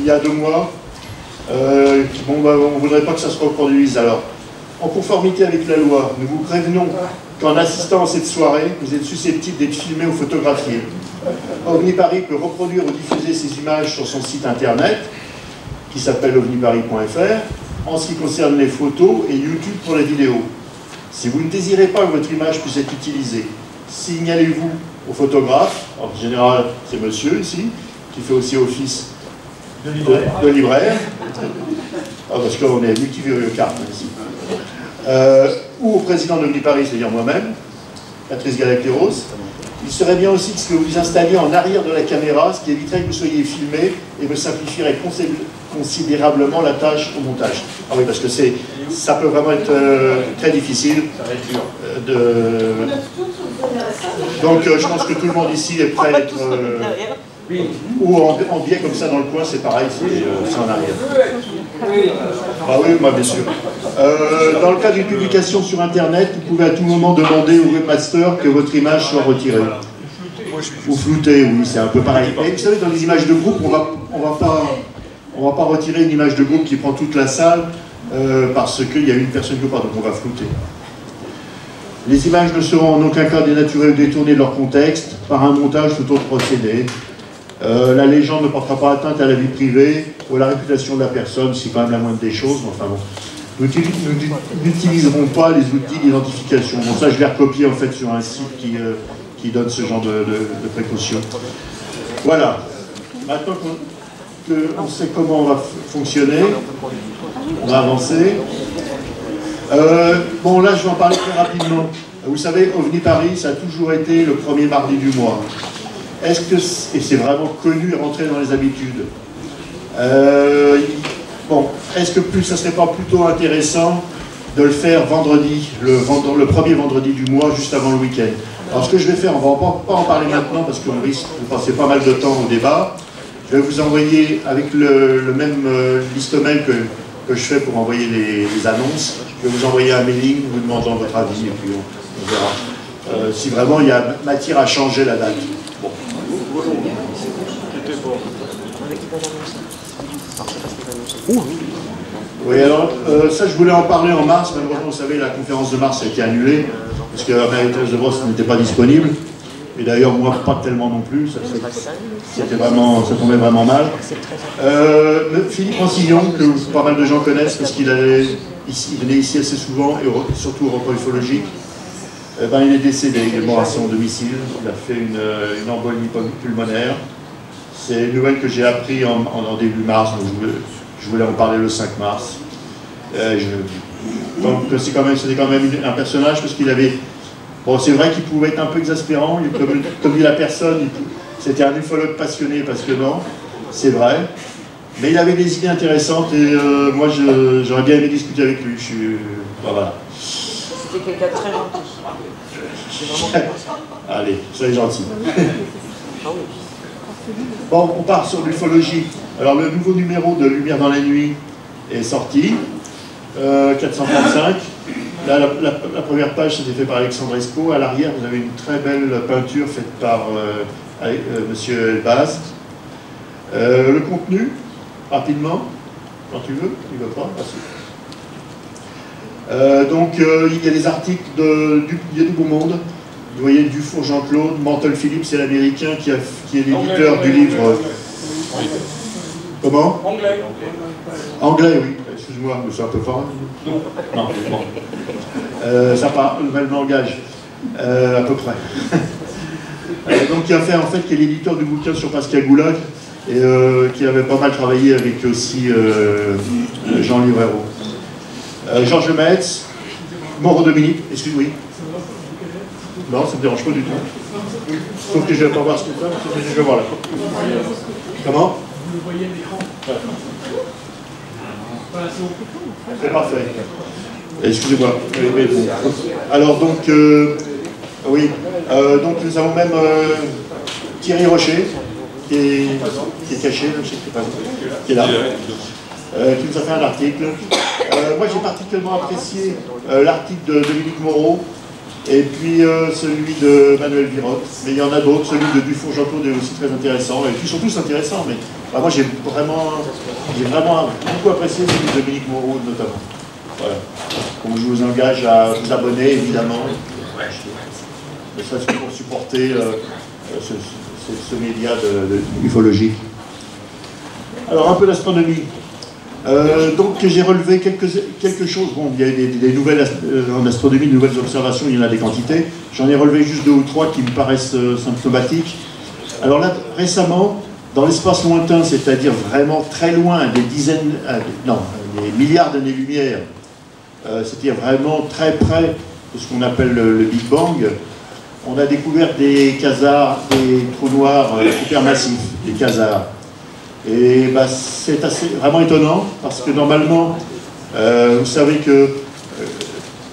il y a 2 mois. On ne voudrait pas que ça se reproduise. Alors, en conformité avec la loi, nous vous prévenons qu'en assistant à cette soirée, vous êtes susceptible d'être filmé ou photographié. OVNI Paris peut reproduire ou diffuser ces images sur son site internet, qui s'appelle ovniparis.fr, en ce qui concerne les photos et YouTube pour les vidéos. Si vous ne désirez pas que votre image puisse être utilisée, signalez-vous au photographe, en général c'est monsieur ici, qui fait aussi office de libraire, parce qu'on est multivariocarte ici, ou au président d'OVNI Paris, c'est-à-dire moi-même, Patrice Galacteros. Il serait bien aussi que vous vous installiez en arrière de la caméra, ce qui éviterait que vous soyez filmé et vous simplifierait considérablement la tâche au montage. Ah oui, parce que ça peut vraiment être très difficile. Ça va être dur. Donc je pense que tout le monde ici est prêt à être... ou en biais comme ça dans le coin, c'est pareil, c'est en arrière. Ah oui, moi bien sûr. Dans le cas d'une publication sur Internet, vous pouvez à tout moment demander au webmaster que votre image soit retirée. Ou floutée, oui, c'est un peu pareil. Et vous savez, dans les images de groupe, on va pas retirer une image de groupe qui prend toute la salle parce qu'il y a une personne qui parle, donc on va flouter. Les images ne seront en aucun cas dénaturées ou détournées de leur contexte par un montage ou tout autre procédé. La légende ne portera pas atteinte à la vie privée ou à la réputation de la personne, c'est quand même la moindre des choses, mais enfin bon. Nous n'utiliserons pas les outils d'identification. Bon, ça je l'ai recopié en fait sur un site qui donne ce genre de précautions. Voilà. Maintenant qu'on sait comment on va fonctionner, on va avancer. Bon là je vais en parler très rapidement. Vous savez, OVNI Paris, ça a toujours été le premier mardi du mois. Est-ce que, et c'est vraiment connu et rentré dans les habitudes, bon, est-ce que ça serait pas plutôt intéressant de le faire vendredi, le premier vendredi du mois, juste avant le week-end? Alors ce que je vais faire, on ne va pas en parler maintenant parce qu'on risque de passer pas mal de temps au débat. Je vais vous envoyer avec le même liste mail que je fais pour envoyer les annonces. Je vais vous envoyer un mailing vous demandant votre avis et puis on verra si vraiment il y a matière à changer la date. Bon. Oui, alors ça je voulais en parler en mars, malheureusement vous savez la conférence de mars a été annulée parce que Marie-Thérèse de Vos n'était pas disponible, et d'ailleurs moi pas tellement non plus, ça tombait vraiment mal. Philippe Rancillon, que pas mal de gens connaissent parce qu'il venait ici assez souvent, et surtout au repas ufologique, il est décédé, il est mort à son domicile, il a fait une embolie pulmonaire. C'est une nouvelle que j'ai appris en début mars, donc je voulais en parler le 5 mars. Donc c'était quand même un personnage parce qu'il avait... Bon, c'est vrai qu'il pouvait être un peu exaspérant, comme dit la personne, c'était un ufologue passionné et passionnant, c'est vrai. Mais il avait des idées intéressantes et moi j'aurais bien aimé discuter avec lui. Voilà. C'était quelqu'un de très gentil. Allez, soyez gentil. Bon, on part sur l'ufologie. Alors le nouveau numéro de Lumière dans la nuit est sorti, 435. Là, la première page, c'était fait par Alexandre Esco. À l'arrière, vous avez une très belle peinture faite par Monsieur Elbaz. Le contenu, rapidement, quand tu veux, il ne veut pas. Donc, il y a des articles du Beau Monde. Vous voyez Dufour Jean-Claude, Mantle Philippe, c'est l'américain qui est l'éditeur du livre. Comment? Anglais. Anglais, oui. Excuse-moi, mais c'est un peu fort. Non, bon. Ça parle le même langage, à peu près. Donc, qui a fait, en fait, qui est l'éditeur du bouquin sur Pascal Goulag, et qui avait pas mal travaillé avec aussi Jean Livrero. Georges Metz, Moreau Dominique, excuse-moi. Non, ça ne me dérange pas du tout. Sauf que je ne vais pas voir ce que c'est, je vais voir là. Comment? Vous le voyez à l'écran. C'est parfait. Excusez-moi. Alors donc, oui, donc nous avons même Thierry Rocher, qui est caché, je sais pas, qui est là, qui nous a fait un article. Moi j'ai particulièrement apprécié l'article de Dominique Moreau, Et puis celui de Manuel Virotte, mais il y en a d'autres, celui de Dufour-Jean-Claude est aussi très intéressant, et puis ils sont tous intéressants, mais moi j'ai vraiment beaucoup apprécié celui de Dominique Moreau notamment. Voilà. Donc je vous engage à vous abonner évidemment, ne serait-ce que pour supporter ce média de ufologie. Alors un peu d'astronomie. Donc j'ai relevé quelque chose. Bon, il y a des nouvelles en astronomie, de nouvelles observations, il y en a des quantités. J'en ai relevé juste 2 ou 3 qui me paraissent symptomatiques. Alors là, récemment, dans l'espace lointain, c'est-à-dire vraiment très loin, des dizaines, des milliards d'années-lumière, c'est-à-dire vraiment très près de ce qu'on appelle le Big Bang, on a découvert des quasars, des trous noirs supermassifs, des quasars. Et bah, c'est vraiment étonnant, parce que normalement, vous savez que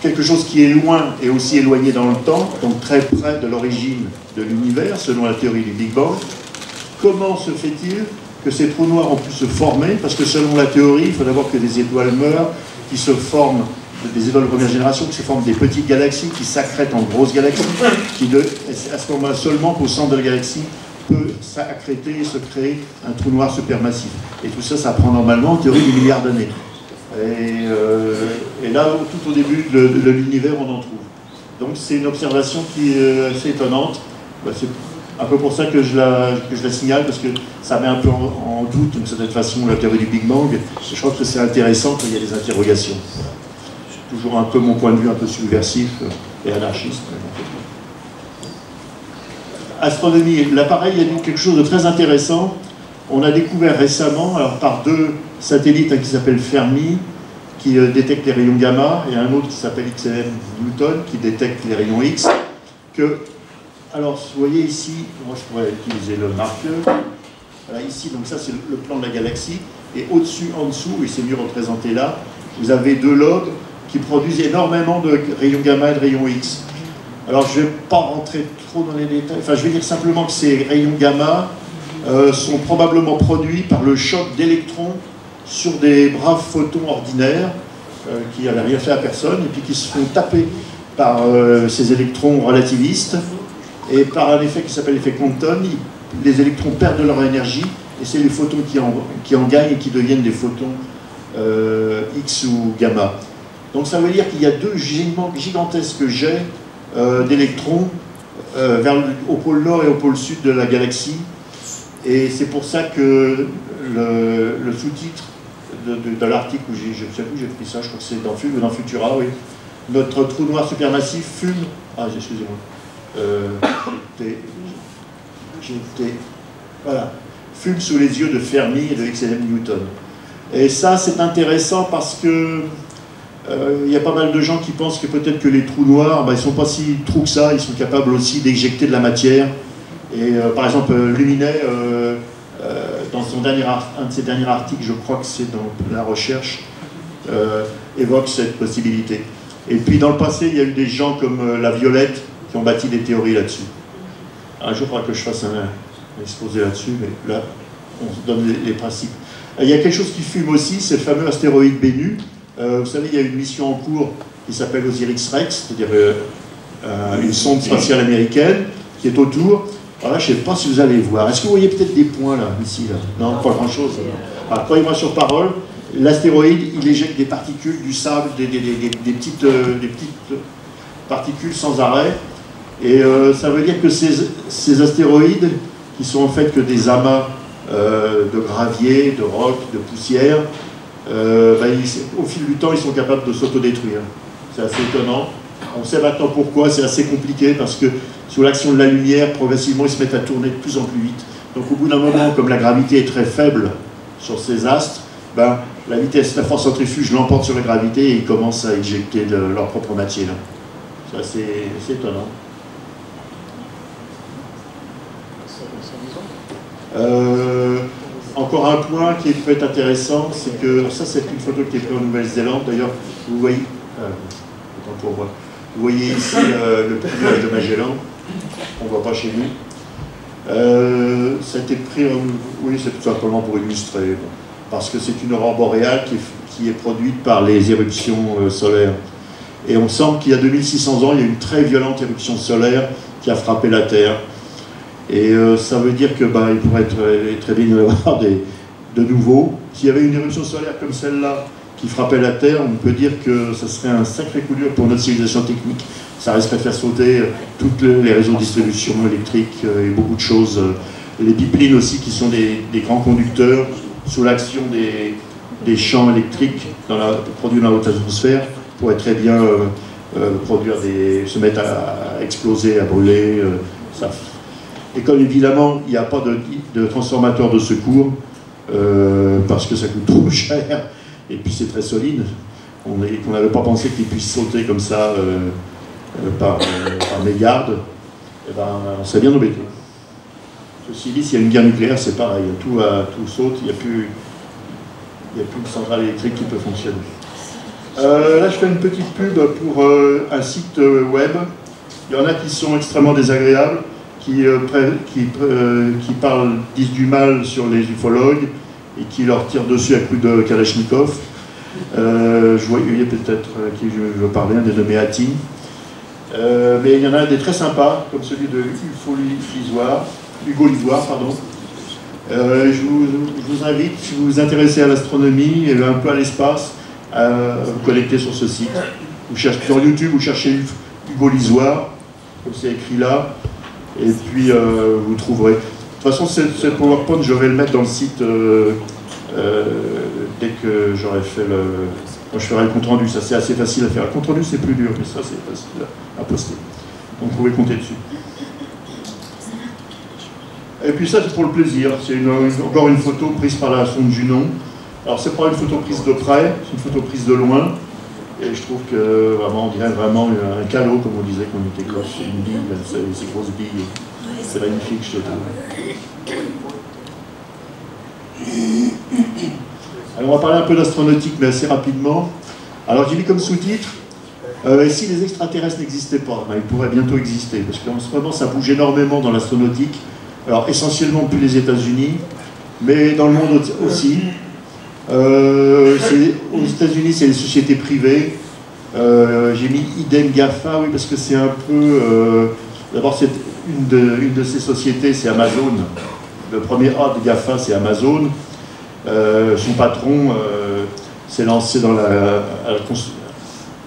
quelque chose qui est loin est aussi éloigné dans le temps, donc très près de l'origine de l'univers, selon la théorie du Big Bang. Comment se fait-il que ces trous noirs ont pu se former? Parce que selon la théorie, il faut d'abord que des étoiles meurent, qui se forment, des étoiles de première génération, qui se forment des petites galaxies, qui s'accrètent en grosses galaxies, qui à ce moment-là seulement qu'au centre de la galaxie, peut s'accréter et se créer un trou noir supermassif. Et tout ça, ça prend normalement en théorie des milliards d'années. Et là, tout au début de l'univers, on en trouve. Donc c'est une observation qui est assez étonnante. C'est un peu pour ça que je la signale, parce que ça met un peu en doute, d'une certaine façon, la théorie du Big Bang. Je crois que c'est intéressant quand il y a des interrogations. C'est toujours un peu mon point de vue un peu subversif et anarchiste. Astronomie, l'appareil, il y a eu quelque chose de très intéressant. On a découvert récemment, alors par 2 satellites qui s'appellent Fermi, qui détectent les rayons gamma, et un autre qui s'appelle XLM Newton, qui détecte les rayons X, que, alors vous voyez ici, moi je pourrais utiliser le marqueur, voilà ici, donc ça c'est le plan de la galaxie, et au-dessus, en dessous, et c'est mieux représenté là, vous avez 2 lobes qui produisent énormément de rayons gamma et de rayons X. Alors je ne vais pas rentrer trop dans les détails, enfin je vais dire simplement que ces rayons gamma sont probablement produits par le choc d'électrons sur des braves photons ordinaires qui n'avaient rien fait à personne et puis qui se font taper par ces électrons relativistes et par un effet qui s'appelle l'effet Compton, les électrons perdent leur énergie et c'est les photons qui en gagnent et qui deviennent des photons X ou gamma. Donc ça veut dire qu'il y a 2 gigantesques jets d'électrons au pôle nord et au pôle sud de la galaxie. Et c'est pour ça que le sous-titre de l'article où je ne sais plus où j'ai pris ça, je crois que c'est dans Futura, oui. Notre trou noir supermassif fume. Ah, excusez-moi. Voilà. Fume sous les yeux de Fermi et de XLM Newton. Et ça, c'est intéressant parce que il y a pas mal de gens qui pensent que peut-être que les trous noirs, ils ne sont pas si trous que ça, ils sont capables aussi d'éjecter de la matière. Et par exemple, Luminet, dans un de ses derniers articles, je crois que c'est dans la recherche, évoque cette possibilité. Et puis dans le passé, il y a eu des gens comme La Violette qui ont bâti des théories là-dessus. Un jour, il faudra que je fasse un exposé là-dessus, mais là, on se donne les principes. Il y a quelque chose qui fume aussi, c'est le fameux astéroïde Bennu. Vous savez, il y a une mission en cours qui s'appelle Osiris-Rex, c'est-à-dire une sonde spatiale américaine qui est autour. Alors là, je ne sais pas si vous allez voir. Est-ce que vous voyez peut-être des points là, ici là? Non, pas grand-chose. Alors, croyez-moi sur parole, l'astéroïde, il éjecte des particules, du sable, des petites particules sans arrêt. Et ça veut dire que ces astéroïdes, qui sont en fait que des amas de gravier, de roc, de poussière, au fil du temps, ils sont capables de s'autodétruire. C'est assez étonnant. On sait maintenant pourquoi, c'est assez compliqué, parce que sous l'action de la lumière, progressivement, ils se mettent à tourner de plus en plus vite. Donc au bout d'un moment, comme la gravité est très faible sur ces astres, la vitesse, la force centrifuge l'emporte sur la gravité et ils commencent à éjecter leur propre matière. C'est assez étonnant. Encore un point qui peut être intéressant, c'est que, ça c'est une photo qui est prise en Nouvelle-Zélande, d'ailleurs, vous voyez, vous voyez ici le petit nuage de Magellan, on ne voit pas chez nous. Ça a été pris, oui, c'est tout simplement pour illustrer, parce que c'est une aurore boréale qui est produite par les éruptions solaires. Et on semble qu'il y a 2600 ans, il y a eu une très violente éruption solaire qui a frappé la Terre. Et ça veut dire que il pourrait très bien y en avoir de nouveaux. S'il y avait une éruption solaire comme celle-là qui frappait la Terre, on peut dire que ça serait un sacré coup dur pour notre civilisation technique. Ça risquerait de faire sauter tous les réseaux de distribution électrique et beaucoup de choses. Les pipelines aussi, qui sont des grands conducteurs sous l'action des champs électriques produits dans la haute atmosphère, pourraient très bien se mettre à exploser, à brûler. Et comme évidemment, il n'y a pas de transformateur de secours, parce que ça coûte trop cher, et puis c'est très solide, on n'avait pas pensé qu'il puisse sauter comme ça par mégarde, et on serait bien embêté. Ceci dit, s'il y a une guerre nucléaire, c'est pareil, tout saute, il n'y a plus de centrale électrique qui peut fonctionner. Là, je fais une petite pub pour un site web. Il y en a qui sont extrêmement désagréables, qui disent du mal sur les ufologues et qui leur tirent dessus à coups de Kalachnikov. Je voyais peut-être qui je veux parler, un dénommé Hatim. Mais il y en a des très sympas, comme celui de Hugo Lisoire, pardon. Je vous invite, si vous vous intéressez à l'astronomie et un peu à l'espace, à vous connecter sur ce site. Vous cherchez sur YouTube, vous cherchez Hugo Lisoire, comme c'est écrit là, et puis vous trouverez. De toute façon, ce PowerPoint, je vais le mettre dans le site dès que j'aurai fait quand je ferai le compte-rendu. Ça, c'est assez facile à faire. Le compte-rendu, c'est plus dur, mais ça, c'est facile à poster. Donc, vous pouvez compter dessus. Et puis ça, c'est pour le plaisir. C'est encore une photo prise par la sonde Junon. Alors, c'est pas une photo prise de près, c'est une photo prise de loin. Et je trouve que, vraiment, on dirait vraiment un calot, comme on disait quand on était gosse. C'est une bille, ces grosses billes. C'est magnifique, je trouve. Alors, on va parler un peu d'astronautique, mais assez rapidement. Alors, j'ai mis comme sous-titre, si les extraterrestres n'existaient pas, ils pourraient bientôt exister, parce qu'en ce moment, ça bouge énormément dans l'astronautique. Alors, essentiellement depuis les États-Unis, mais dans le monde aussi. Aux États-Unis, c'est les sociétés privées. J'ai mis idem GAFA, oui, parce que c'est un peu... D'abord, c'est une de ces sociétés, c'est Amazon. Le premier A de GAFA, c'est Amazon. Son patron s'est lancé dans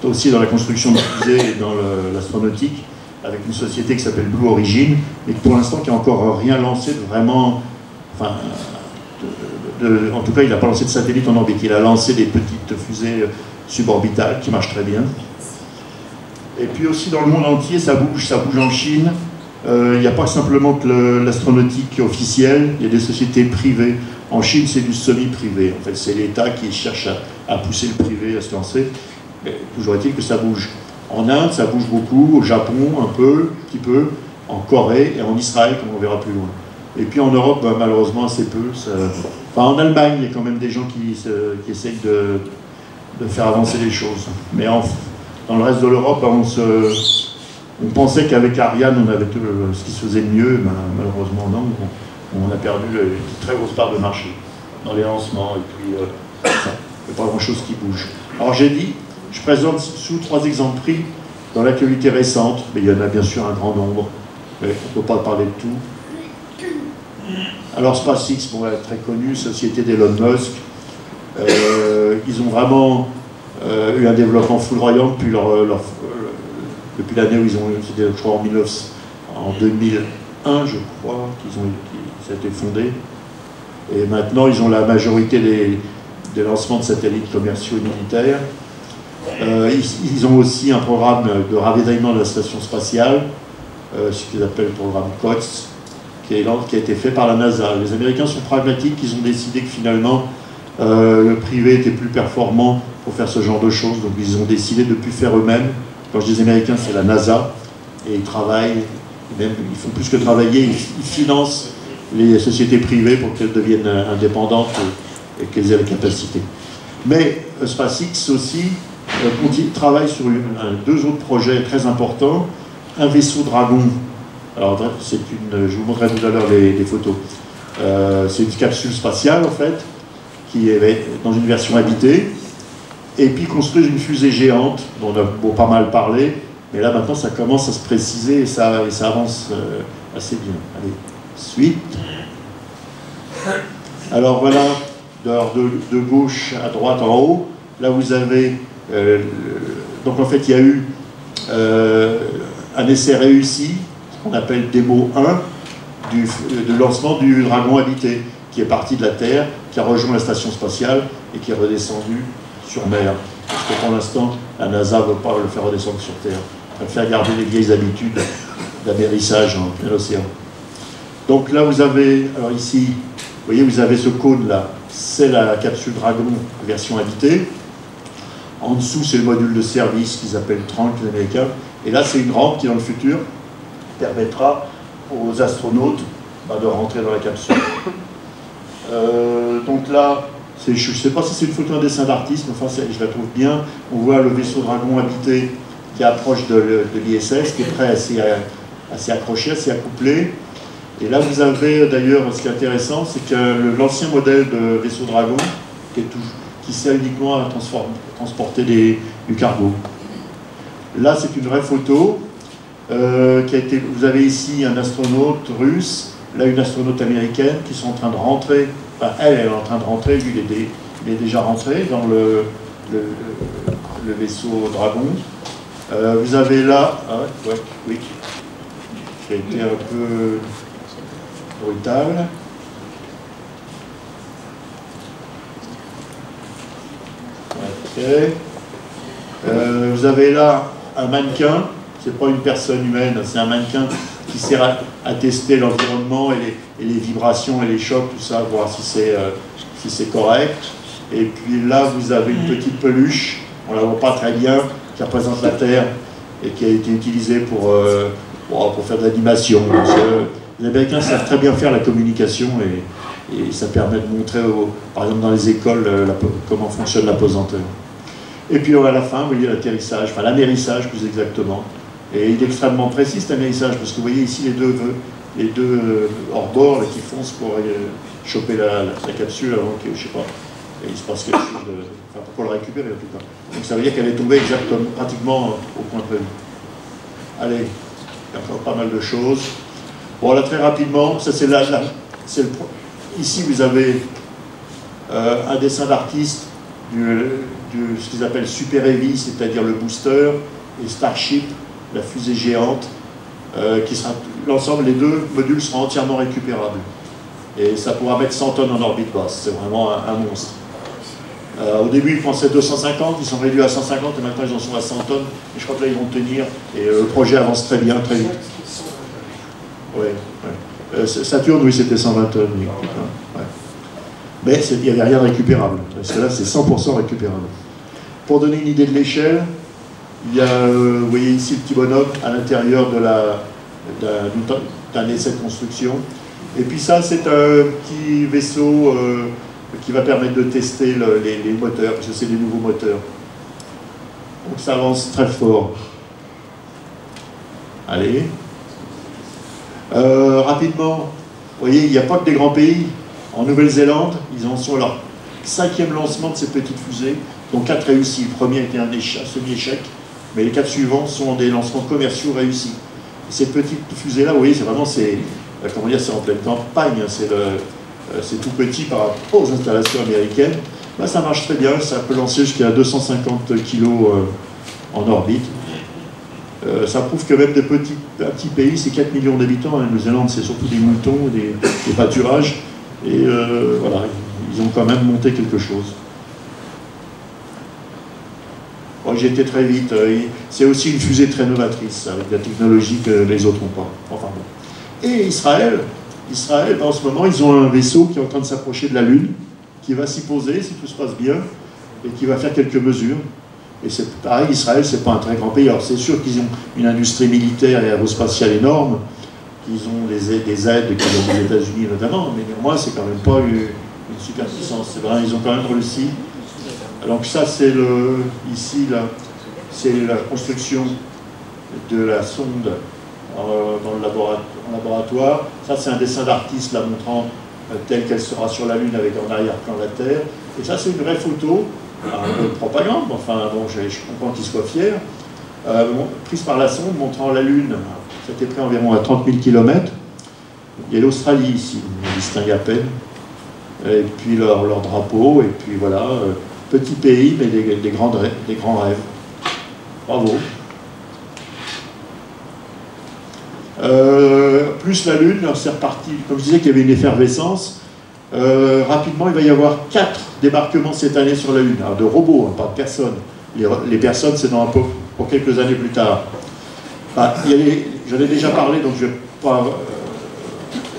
aussi dans la construction de fusées et dans l'astronautique, avec une société qui s'appelle Blue Origin, mais pour l'instant qui n'a encore rien lancé de vraiment... Enfin, en tout cas, il n'a pas lancé de satellite en orbite, il a lancé des petites fusées suborbitales qui marchent très bien. Et puis aussi dans le monde entier, ça bouge en Chine. Il n'y a pas simplement que l'astronautique officielle, il y a des sociétés privées. En Chine, c'est du semi-privé. En fait, c'est l'État qui cherche à pousser le privé à se lancer. Mais toujours est-il que ça bouge. En Inde, ça bouge beaucoup, au Japon, un petit peu, en Corée et en Israël, comme on verra plus loin. Et puis en Europe, malheureusement, assez peu. Enfin, en Allemagne, il y a quand même des gens qui essayent de faire avancer les choses. Mais dans le reste de l'Europe, on pensait qu'avec Ariane, on avait tout ce qui se faisait de mieux. Malheureusement, non. On a perdu une très grosse part de marché dans les lancements. Et puis, il n'y a pas grand-chose qui bouge. Alors j'ai dit, je présente sous 3 exemples pris dans l'actualité récente, mais il y en a bien sûr un grand nombre. On ne peut pas parler de tout. Alors SpaceX, bon, elle est très connue, société d'Elon Musk. Ils ont vraiment eu un développement foudroyant depuis l'année où ils ont, c'était je crois en 2001, je crois, ça a été fondé. Et maintenant, ils ont la majorité des lancements de satellites commerciaux et militaires. Ils ont aussi un programme de ravitaillement de la station spatiale, ce qu'ils appellent le programme COTS, qui a été fait par la NASA. Les Américains sont pragmatiques, ils ont décidé que finalement le privé était plus performant pour faire ce genre de choses, donc ils ont décidé de ne plus faire eux-mêmes. Quand je dis Américains, c'est la NASA, et ils travaillent, même, ils font plus que travailler, ils financent les sociétés privées pour qu'elles deviennent indépendantes et qu'elles aient la capacité. Mais SpaceX aussi travaille sur 2 autres projets très importants. Un vaisseau Dragon, alors je vous montrerai tout à l'heure les photos. C'est une capsule spatiale en fait, qui est dans une version habitée. et puis construisent une fusée géante, dont on a pas mal parlé, mais là maintenant ça commence à se préciser et ça avance assez bien. Allez, suite. Alors voilà, de gauche à droite en haut, là vous avez, donc en fait il y a eu un essai réussi, ce qu'on appelle démo 1, du lancement du Dragon habité, qui est parti de la Terre, qui a rejoint la station spatiale et qui est redescendu sur mer. Parce que pour l'instant, la NASA ne veut pas le faire redescendre sur Terre. Elle préfère garder les vieilles habitudes d'amérissage en plein océan. Donc là, vous avez, alors ici, vous voyez, vous avez ce cône là, c'est la capsule Dragon version habitée. En dessous, c'est le module de service qu'ils appellent Trank, les Américains. Et là, c'est une rampe qui, dans le futur, permettra aux astronautes de rentrer dans la capsule. Donc là, je ne sais pas si c'est une photo, un dessin d'artiste, mais enfin, je la trouve bien. On voit le vaisseau Dragon habité qui approche de l'ISS, qui est prêt à s'y accrocher, à s'y accoupler. Et là, vous avez d'ailleurs, ce qui est intéressant, c'est que l'ancien modèle de vaisseau Dragon, qui sert uniquement à transporter du cargo. Là, c'est une vraie photo. Vous avez ici un astronaute russe, là une astronaute américaine qui sont en train de rentrer, enfin elle est en train de rentrer, lui il est déjà rentré dans le vaisseau Dragon. Vous avez là, oui, qui a été un peu brutal. Ok. Vous avez là un mannequin. C'est pas une personne humaine, c'est un mannequin qui sert à tester l'environnement et les vibrations et les chocs, tout ça, voir si c'est correct. Et puis là, vous avez une petite peluche, on la voit pas très bien, qui représente la Terre et qui a été utilisée pour faire de l'animation. Les Américains savent très bien faire la communication et ça permet de montrer, par exemple dans les écoles, comment fonctionne la pesanteur. Et puis à la fin, vous voyez l'atterrissage, enfin l'amérissage plus exactement. Et il est extrêmement précis cet amérissage, parce que vous voyez ici les deux hors-bord qui foncent pour choper la capsule avant que, je sais pas, il se passe quelque chose enfin pour le récupérer en tout cas. Donc ça veut dire qu'elle est tombée exactement, pratiquement au point prévu. Allez, il y a encore pas mal de choses. Bon là très rapidement, ça c'est ici vous avez un dessin d'artiste ce qu'ils appellent Super Heavy, c'est-à-dire le booster, et Starship, la fusée géante, qui sera l'ensemble, les deux modules seront entièrement récupérables. Et ça pourra mettre 100 tonnes en orbite basse, c'est vraiment un monstre. Au début, ils pensaient 250, ils sont réduits à 150, et maintenant ils en sont à 100 tonnes, et je crois que là ils vont tenir, et le projet avance très bien, très vite. Ouais. Saturne, oui, c'était 120 tonnes. Oui. Ouais. Mais il n'y avait rien de récupérable, parce que là c'est 100% récupérable. Pour donner une idée de l'échelle, il y a, vous voyez ici le petit bonhomme à l'intérieur d'un essai de construction. Et puis ça, c'est un petit vaisseau qui va permettre de tester les moteurs, parce que c'est des nouveaux moteurs. Donc ça avance très fort. Allez. Rapidement, vous voyez, il n'y a pas que des grands pays. En Nouvelle-Zélande, ils en sont à leur 5e lancement de ces petites fusées, dont 4 réussis. Le premier était un semi-échec, mais les 4 suivants sont des lancements commerciaux réussis. Et ces petites fusées-là, vous voyez, c'est vraiment, comment dire, c'est en pleine campagne, c'est tout petit par rapport aux installations américaines. Là, ça marche très bien, ça peut lancer jusqu'à 250 kg en orbite. Ça prouve que même un petit pays, c'est 4 millions d'habitants. La Nouvelle-Zélande, c'est surtout des moutons, des pâturages. Et voilà, ils ont quand même monté quelque chose. Bon, j'ai été très vite. C'est aussi une fusée très novatrice, avec la technologie que les autres n'ont pas. Enfin bon. Et Israël, en ce moment, ils ont un vaisseau qui est en train de s'approcher de la Lune, qui va s'y poser, si tout se passe bien, et qui va faire quelques mesures. Et c'est pareil, Israël, c'est pas un très grand pays. Alors c'est sûr qu'ils ont une industrie militaire et aérospatiale énorme, qu'ils ont des aides qu'ils ont des États-Unis notamment, mais néanmoins, c'est quand même pas une super puissance. C'est vrai, ils ont quand même réussi. Donc ça, c'est ici, là, c'est la construction de la sonde dans le laboratoire. Ça, c'est un dessin d'artiste la montrant telle qu'elle sera sur la Lune avec en arrière-plan la Terre. Et ça, c'est une vraie photo un peu de propagande, mais enfin, bon, je comprends qu'il soit fier. Prise par la sonde montrant la Lune, c'était pris environ à 30 000 km. Il y a l'Australie ici, on distingue à peine. Et puis leur drapeau, et puis voilà, petit pays, mais des grands rêves. Bravo. Plus la Lune, c'est reparti. Comme je disais qu'il y avait une effervescence, rapidement il va y avoir 4 débarquements cette année sur la Lune. Alors de robots, hein, pas de personnes. Les personnes, c'est dans un peu pour quelques années plus tard. Bah, j'en ai déjà parlé, donc je ne vais pas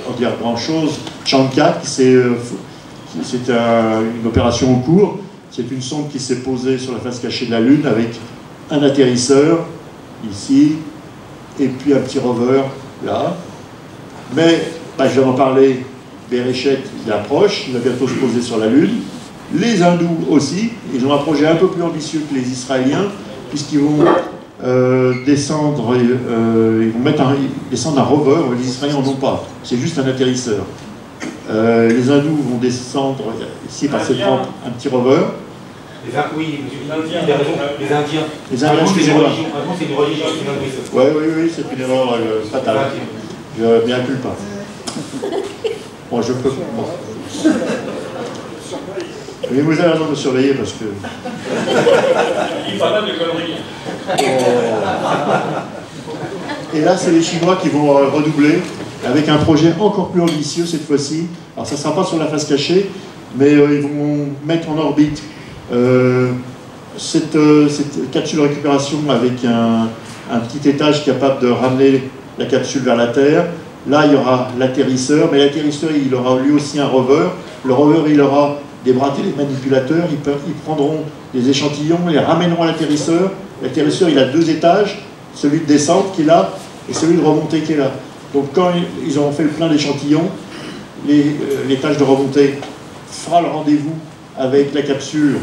en dire grand-chose. Chan-4, c'est une opération en cours. C'est une sonde qui s'est posée sur la face cachée de la Lune avec un atterrisseur, ici, et puis un petit rover, là. Mais, bah, je vais en parler, Bereshet, il approche, il va bientôt se poser sur la Lune. Les Hindous aussi, ils ont un projet un peu plus ambitieux que les Israéliens, puisqu'ils vont descendre, descendre un rover, les Israéliens n'en ont pas, c'est juste un atterrisseur. Les Hindous vont descendre ici par cette rampe, un petit rover. Oui, il a raison, les Indiens. Les Indiens, excusez-moi. C'est une religion, c'est une hindouisme. Oui, c'est une erreur fatale. Je m'y incule pas. Bon, je peux. Bon. Mais vous avez raison de me surveiller parce que. Il pas mal de conneries. Et là, c'est les Chinois qui vont redoubler avec un projet encore plus ambitieux cette fois-ci. Alors, ça ne sera pas sur la face cachée, mais ils vont mettre en orbite cette capsule de récupération avec un petit étage capable de ramener la capsule vers la Terre. Là, il y aura l'atterrisseur, mais l'atterrisseur, il aura lui aussi un rover. Le rover, il aura des bras télémanipulateurs, ils prendront des échantillons, ils les ramèneront à l'atterrisseur. L'atterrisseur, il a 2 étages, celui de descente qui est là, et celui de remontée qui est là. Donc quand ils auront fait le plein d'échantillons, l'étage de remontée fera le rendez-vous avec la capsule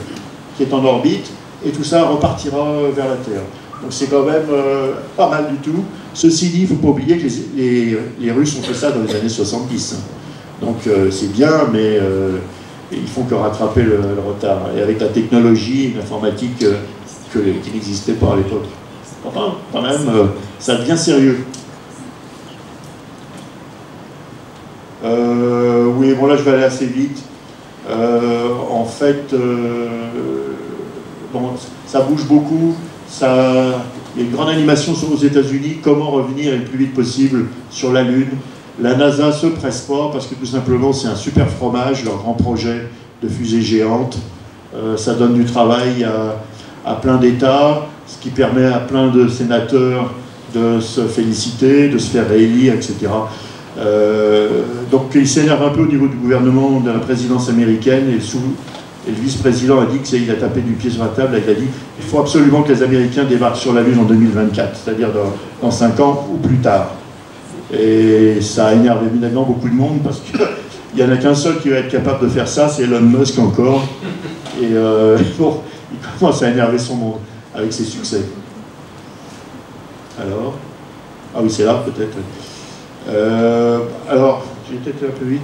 qui est en orbite, et tout ça repartira vers la Terre. Donc c'est quand même pas mal du tout. Ceci dit, il ne faut pas oublier que les Russes ont fait ça dans les années 70. Donc c'est bien, mais ils font que rattraper le retard. Et avec la technologie, l'informatique qui n'existait pas à l'époque. Enfin, quand même, ça devient sérieux. Oui, bon là je vais aller assez vite. En fait, bon, ça bouge beaucoup. Il y a une grande animation aux États-Unis, comment revenir le plus vite possible sur la Lune. La NASA ne se presse pas parce que tout simplement c'est un super fromage, leur grand projet de fusée géante. Ça donne du travail à plein d'États, ce qui permet à plein de sénateurs de se féliciter, de se faire réélire, etc. Donc il s'énerve un peu au niveau du gouvernement, de la présidence américaine, et le vice-président a dit qu'il a tapé du pied sur la table, il a dit il faut absolument que les Américains débarquent sur la Lune en 2024, c'est-à-dire dans 5 ans ou plus tard. Et ça a énervé évidemment beaucoup de monde parce qu'il n'y en a qu'un seul qui va être capable de faire ça, c'est Elon Musk encore. Et bon, il commence à énerver son monde avec ses succès. Alors, ah oui, c'est là peut-être. Alors, j'ai peut-être un peu vite.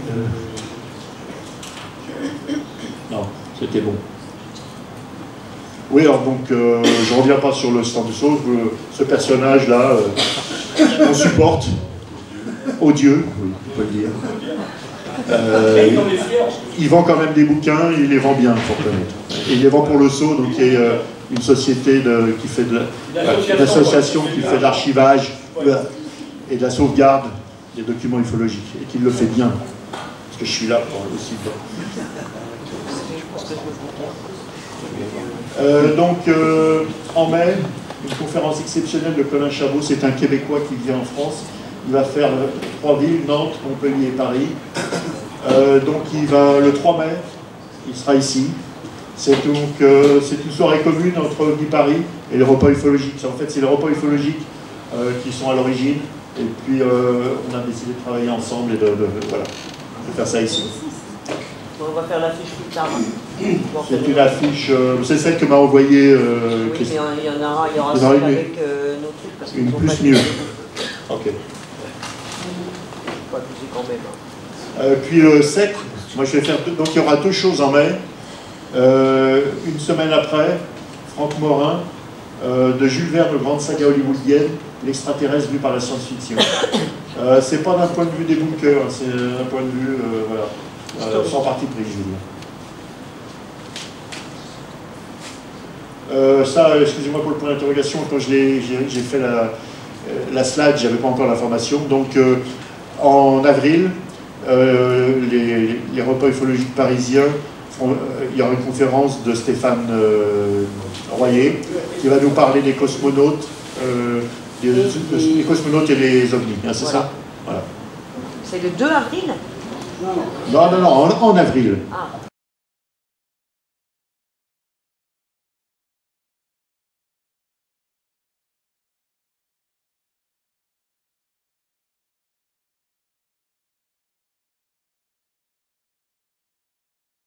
Non, c'était bon. Oui, alors donc, je ne reviens pas sur le stand de sauce. Ce personnage-là, on supporte. Odieux, oui, on peut le dire. Il vend quand même des bouquins, il les vend bien, pour connaître. Et il les vend pour le Sceau, donc il y a une société qui fait une association qui fait de l'archivage et de la sauvegarde des documents ufologiques, et qui le fait bien. Parce que je suis là pour aussi. Donc, en mai, une conférence exceptionnelle de Colin Chabot, c'est un Québécois qui vient en France. Il va faire 3 villes, Nantes, Montpellier et Paris. Donc il va le 3 mai, il sera ici. C'est donc c'est une soirée commune entre Paris et les repas ufologiques. En fait, c'est les repas ufologiques qui sont à l'origine. Et puis on a décidé de travailler ensemble et voilà, de faire ça ici. On va faire l'affiche plus tard. C'est une affiche, c'est celle que m'a envoyée. Oui, mais il y aura celle avec nos trucs. Parce une plus mieux. Ok. Quand même. Puis le 7, moi je vais faire donc il y aura 2 choses en mai. Une semaine après, Franck Morin, de Jules Verne, grande saga hollywoodienne, l'extraterrestre vu par la science-fiction. C'est pas d'un point de vue des bunkers, c'est d'un point de vue, voilà, sans parti pris, je veux dire. Ça, excusez-moi pour le point d'interrogation, quand j'ai fait la slide, j'avais pas encore l'information. Donc, en avril, les repas ufologiques parisiens, il y aura une conférence de Stéphane Royer qui va nous parler des cosmonautes, les cosmonautes et les ovnis, hein, c'est Voilà. ça? Voilà. C'est le 2 avril? Non, en avril. Ah.